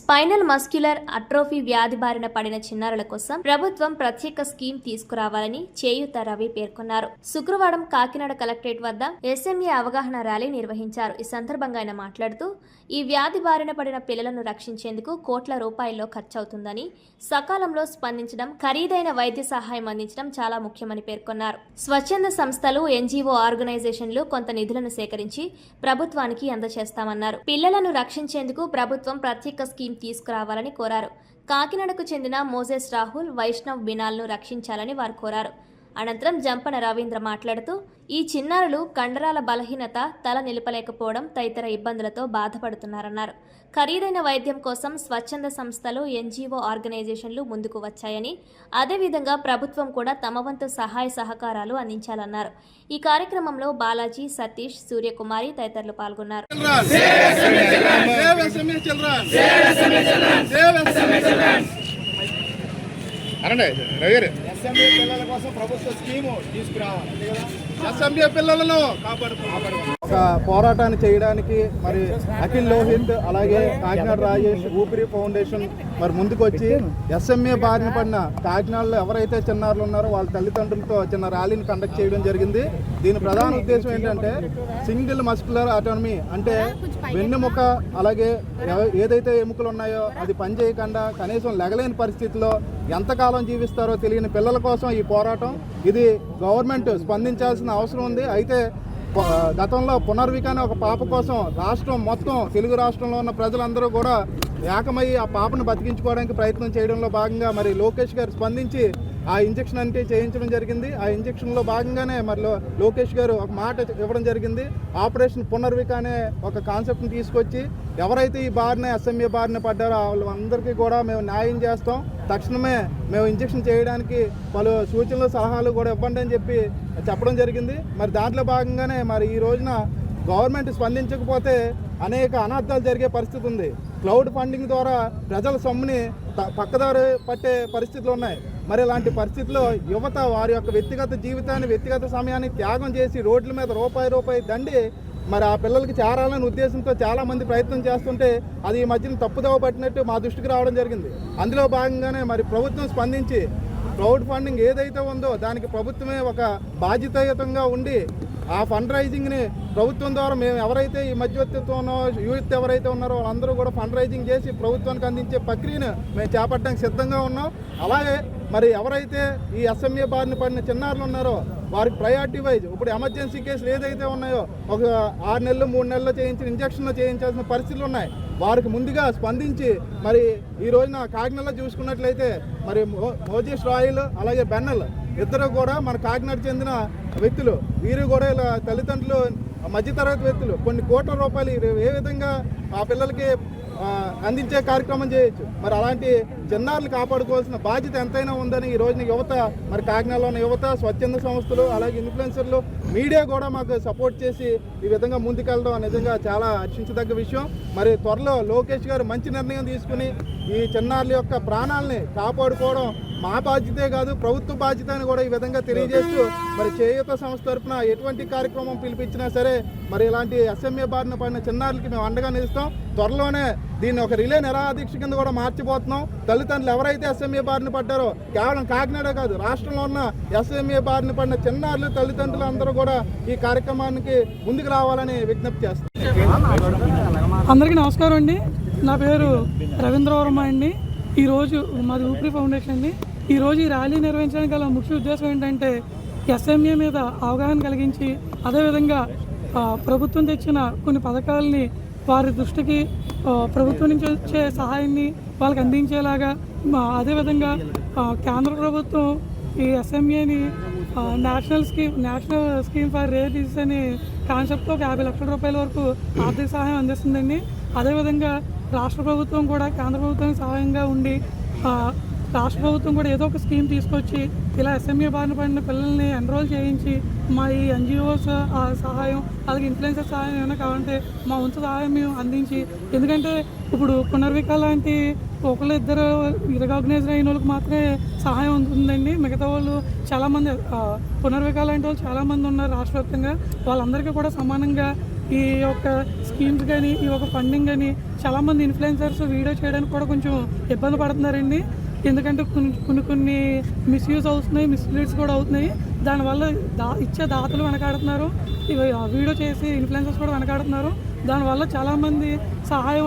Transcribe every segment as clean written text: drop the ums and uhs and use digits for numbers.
Spinal muscular atrophy వ్యాధి బారిన పడిన చిన్నారుల కోసం ప్రభుత్వం ప్రత్యేక స్కీమ్ తీసుకురావాలని చేయూత రవి పేర్కొన్నారు. శుక్రవారం కాకినాడ కలెక్టరేట్ వద్ద ఎస్ఎంఏ అవగాహన ర్యాలీ నిర్వహించారు. ఈ సందర్భంగా ఆయన మాట్లాడుతూ ఈ వ్యాధి బారిన పడిన పిల్లలను రక్షించేందుకు కోట్ల రూపాయల్లో ఖర్చవుతుందని, సకాలంలో స్పందించడం, ఖరీదైన వైద్య సహాయం అందించడం చాలా ముఖ్యమని పేర్కొన్నారు. స్వచ్ఛంద సంస్థలు, ఎన్జీఓ ఆర్గనైజేషన్లు కొంత నిధులను సేకరించి ప్రభుత్వానికి అందజేస్తామన్నారు. పిల్లలను రక్షించేందుకు ప్రభుత్వం ప్రత్యేక స్కీమ్ తీసుకురావాలని కోరారు. కాకినాడకు చెందిన మోజెస్ రాహుల్, వైష్ణవ్ బినాల్ను రక్షించాలని వారు కోరారు. అనంతరం జంపన రవీంద్ర మాట్లాడుతూ ఈ చిన్నారులు కండరాల బలహీనత, తల నిలపలేకపోవడం తదితర ఇబ్బందులతో బాధపడుతున్నారన్నారు. ఖరీదైన వైద్యం కోసం స్వచ్ఛంద సంస్థలు, ఎన్జీఓ ఆర్గనైజేషన్లు ముందుకు వచ్చాయని, అదేవిధంగా ప్రభుత్వం కూడా తమ వంతు సహాయ సహకారాలు అందించాలన్నారు. ఈ కార్యక్రమంలో బాలాజీ, సతీష్, సూర్యకుమారి తదితరులు పాల్గొన్నారు. ఎస్ఎంఏ పిల్లల కోసం ప్రభుత్వ స్కీము తీసుకురావాలి. ఎస్ఎంఏ పిల్లలను ఒక పోరాటాన్ని చేయడానికి మరి అఖిల్ లోహిత్, అలాగే కాకినాడ రాజేష్, ఊపిరి ఫౌండేషన్ మరి ముందుకు వచ్చి ఎస్ఎంఏ బారిన పడిన కాకినాడలో ఎవరైతే చిన్నారులు ఉన్నారో వాళ్ళ తల్లిదండ్రులతో చిన్న ర్యాలీని కండక్ట్ చేయడం జరిగింది. దీని ప్రధాన ఉద్దేశం ఏంటంటే సింగిల్ మస్కులర్ ఆటోనమీ, అంటే వెన్నెముక అలాగే ఏదైతే ఎముకలు ఉన్నాయో అది పనిచేయకుండా కనీసం లెగలేని పరిస్థితిలో ఎంతకాలం జీవిస్తారో తెలియని పిల్లల కోసం ఈ పోరాటం. ఇది గవర్నమెంట్ స్పందించాల్సిన అవసరం ఉంది. అయితే గతంలో పునర్వికాని ఒక పాప కోసం రాష్ట్రం మొత్తం, తెలుగు రాష్ట్రంలో ఉన్న ప్రజలందరూ కూడా ఏకమయ్యి ఆ పాపను బతికించుకోవడానికి ప్రయత్నం చేయడంలో భాగంగా మరి లోకేష్ గారు స్పందించి ఆ ఇంజెక్షన్ అంటే చేయించడం జరిగింది. ఆ ఇంజెక్షన్లో భాగంగానే మరి లోకేష్ గారు ఒక మాట ఇవ్వడం జరిగింది. ఆపరేషన్ పునర్విక అనే ఒక కాన్సెప్ట్ని తీసుకొచ్చి ఎవరైతే ఈ ఎస్ఎంఏ బారిన పడ్డారో వాళ్ళందరికీ కూడా మేము న్యాయం చేస్తాం, తక్షణమే మేము ఇంజెక్షన్ చేయడానికి పలు సూచనలు, సలహాలు కూడా ఇవ్వండి అని చెప్పడం జరిగింది. మరి దాంట్లో భాగంగానే మరి ఈ రోజున గవర్నమెంట్ స్పందించకపోతే అనేక అనర్థాలు జరిగే పరిస్థితి ఉంది. క్లౌడ్ ఫండింగ్ ద్వారా ప్రజల సొమ్ముని పక్కదారి పట్టే పరిస్థితులు ఉన్నాయి. మరి ఇలాంటి పరిస్థితుల్లో యువత వారి యొక్క వ్యక్తిగత జీవితాన్ని, వ్యక్తిగత సమయాన్ని త్యాగం చేసి రోడ్ల మీద రూపాయి దండి మరి ఆ పిల్లలకి చేరాలనే ఉద్దేశంతో చాలామంది ప్రయత్నం చేస్తుంటే అది ఈ మధ్యన తప్పుదోవ పట్టినట్టు మా దృష్టికి రావడం జరిగింది. అందులో భాగంగానే మరి ప్రభుత్వం స్పందించి క్రౌడ్ ఫండింగ్ ఏదైతే ఉందో దానికి ప్రభుత్వమే ఒక బాధ్యతాయుతంగా ఉండి ఆ ఫండ్ రైజింగ్ని ప్రభుత్వం ద్వారా మేము ఎవరైతే ఈ మధ్యవర్తిత్వం యూత్ ఎవరైతే ఉన్నారో వాళ్ళందరూ కూడా ఫండ్ రైజింగ్ చేసి ప్రభుత్వానికి అందించే ప్రక్రియను మేము చేపట్టడానికి సిద్ధంగా ఉన్నాం. అలాగే మరి ఎవరైతే ఈ ఎస్ఎంఏ బారిన పడిన చిన్నారులు ఉన్నారో వారికి ప్రయారిటీ వైజ్ ఇప్పుడు ఎమర్జెన్సీ కేసులు ఏదైతే ఉన్నాయో ఒక 6 నెలలు 3 నెలలు చేయించిన ఇంజక్షన్లు చేయించాల్సిన పరిస్థితులు ఉన్నాయి. వారికి ముందుగా స్పందించి మరి ఈ రోజున కాకినాడలో చూసుకున్నట్లయితే మరి మోజెస్ రాయల్ అలాగే బెన్నల్ ఇద్దరు కూడా మన కాకినాడ చెందిన వ్యక్తులు. వీరు కూడా ఇలా తల్లిదండ్రులు మధ్యతరగతి వ్యక్తులు కొన్ని కోట్ల రూపాయలు ఏ విధంగా ఆ పిల్లలకి అందించే కార్యక్రమం చేయొచ్చు. మరి అలాంటి చిన్నారులు కాపాడుకోవాల్సిన బాధ్యత ఎంతైనా ఉందని ఈ రోజున యువత, మరి కాకినాడలో ఉన్న యువత, స్వచ్ఛంద సంస్థలు, అలాగే ఇన్ఫ్లుయెన్సర్లు, మీడియా కూడా మాకు సపోర్ట్ చేసి ఈ విధంగా ముందుకెళ్ళడం నిజంగా చాలా హర్షించదగ్గ విషయం. మరి త్వరలో లోకేష్ గారు మంచి నిర్ణయం తీసుకుని ఈ చిన్నారుల యొక్క ప్రాణాలని కాపాడుకోవడం మా బాధ్యతే కాదు, ప్రభుత్వ బాధ్యత అని కూడా ఈ విధంగా తెలియజేస్తూ మరి చేయూత సంస్థ తరఫున ఎటువంటి కార్యక్రమం పిలిపించినా సరే మరి ఇలాంటి ఎస్ఎంఏ బారిన పడిన చిన్నారులకి మేము అండగా నిలుస్తాం. త్వరలోనే దీన్ని ఒక రిలే నిరాదీక్ష కింద కూడా మార్చిపోతున్నాం. తల్లిదండ్రులు ఎవరైతే ఎస్ఎంఏ బారిన పడ్డారో కేవలం కాకినాడ కాదు, రాష్ట్రంలో ఉన్న ఎస్ఎంఏ బారిన పడిన చిన్నారులు, తల్లిదండ్రులు అందరూ కూడా ఈ కార్యక్రమానికి ముందుకు రావాలని విజ్ఞప్తి చేస్తాం. అందరికీ నమస్కారం అండి. నా పేరు రవీంద్రవర్మ అండి. ఈరోజు మాది ఊపిరి ఫౌండేషన్ అండి. ఈరోజు ఈ ర్యాలీ నిర్వహించడానికి గల ముఖ్య ఉద్దేశం ఏంటంటే ఎస్ఎంఏ మీద అవగాహన కలిగించి, అదేవిధంగా ప్రభుత్వం తెచ్చిన కొన్ని పథకాలని వారి దృష్టికి, ప్రభుత్వం నుంచి వచ్చే సహాయాన్ని వాళ్ళకి అందించేలాగా, అదేవిధంగా కేంద్ర ప్రభుత్వం ఈ ఎస్ఎంఏని national scheme for rare disease అనే కాన్సెప్ట్తో 50 లక్షల రూపాయల వరకు ఆర్థిక సహాయం అందిస్తుందండి. అదేవిధంగా రాష్ట్ర ప్రభుత్వం కూడా కేంద్ర ప్రభుత్వానికి సహాయంగా ఉండి రాష్ట్ర ప్రభుత్వం కూడా ఏదో ఒక స్కీమ్ తీసుకొచ్చి ఇలా ఎస్ఎంఏ బారిన పడిన పిల్లల్ని ఎన్రోల్ చేయించి మా ఈ ఎన్జిఓస్ సహాయం, అలాగే ఇన్ఫ్లుయెన్సర్ సహాయం ఏమైనా కావాలంటే మా వంతు సహాయం మేము అందించి, ఎందుకంటే ఇప్పుడు పునర్విక లాంటి ఒకళ్ళు ఇద్దరు రికగ్నైజ్ అయిన వాళ్ళకి మాత్రమే సహాయం ఉంటుందండి. మిగతా వాళ్ళు చాలామంది పునర్విక లాంటి వాళ్ళు చాలామంది ఉన్నారు రాష్ట్ర వ్యాప్తంగా. వాళ్ళందరికీ కూడా సమానంగా ఈ యొక్క స్కీమ్స్ కానీ ఈ యొక్క ఫండింగ్ కానీ చాలామంది ఇన్ఫ్లుయెన్సర్స్ వీడియో చేయడానికి కూడా కొంచెం ఇబ్బంది పడుతున్నారండి. ఎందుకంటే కొన్ని మిస్యూజ్ అవుతున్నాయి, మిస్లీడ్స్ కూడా అవుతున్నాయి. దానివల్ల ఇచ్చే దాతలు వెనకాడుతున్నారు, వీడియో చేసి ఇన్ఫ్లుయెన్సర్స్ కూడా వెనకాడుతున్నారు. దానివల్ల చాలామంది సహాయం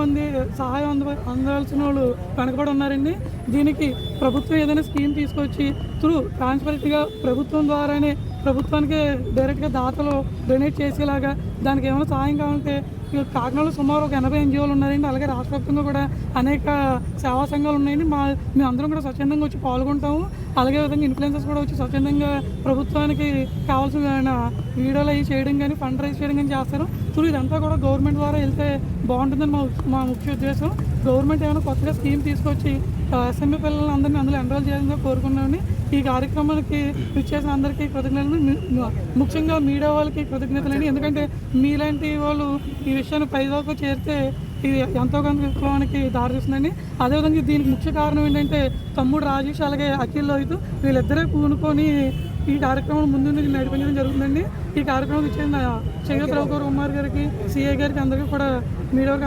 అందవలసిన వాళ్ళు వెనకబడి ఉన్నారండి. దీనికి ప్రభుత్వం ఏదైనా స్కీమ్ తీసుకొచ్చి ట్రాన్స్పరెంట్గా ప్రభుత్వం ద్వారానే ప్రభుత్వానికి డైరెక్ట్గా దాతలు డొనేట్ చేసేలాగా దానికి ఏమైనా సహాయం కావాలంటే కాకినాడలో సుమారు ఒక 80 NGOలు ఉన్నాయండి. అలాగే రాష్ట్ర వ్యాప్తంగా కూడా అనేక సేవా సంఘాలు ఉన్నాయండి. మేము అందరం కూడా స్వచ్ఛందంగా వచ్చి పాల్గొంటాము. అలాగే విధంగా ఇన్ఫ్లుయెన్సర్స్ కూడా వచ్చి స్వచ్ఛందంగా ప్రభుత్వానికి కావాల్సిన వీడియోలు అవి చేయడం కానీ ఫండ్ రైజ్ చేయడం కానీ చేస్తారు. ఇదంతా కూడా గవర్నమెంట్ ద్వారా వెళ్తే బాగుంటుందని మా ముఖ్య ఉద్దేశం. గవర్నమెంట్ ఏమైనా కొత్తగా స్కీమ్ తీసుకొచ్చి SME పిల్లలను అందరినీ అందులో ఎన్రోల్ చేయాలని కోరుకున్నామని ఈ కార్యక్రమానికి ఇచ్చేసిన అందరికీ కృతజ్ఞతలు, ముఖ్యంగా మీడియా వాళ్ళకి కృతజ్ఞతలండి. ఎందుకంటే మీలాంటి వాళ్ళు ఈ విషయాన్ని పైదాకా చేరితే ఇది ఎంతో కొంత విప్లవానికి దారితీస్తుందండి. అదేవిధంగా దీనికి ముఖ్య కారణం ఏంటంటే తమ్ముడు రాజేష్ అలాగే అఖిల్ లోహిత్ వీళ్ళిద్దరే పూనుకొని ఈ కార్యక్రమం ముందు నడిపించడం జరుగుతుందండి. ఈ కార్యక్రమం ఇచ్చిన చేయూత రవికుమార్ గారికి, CA గారికి అందరికీ కూడా మీడియా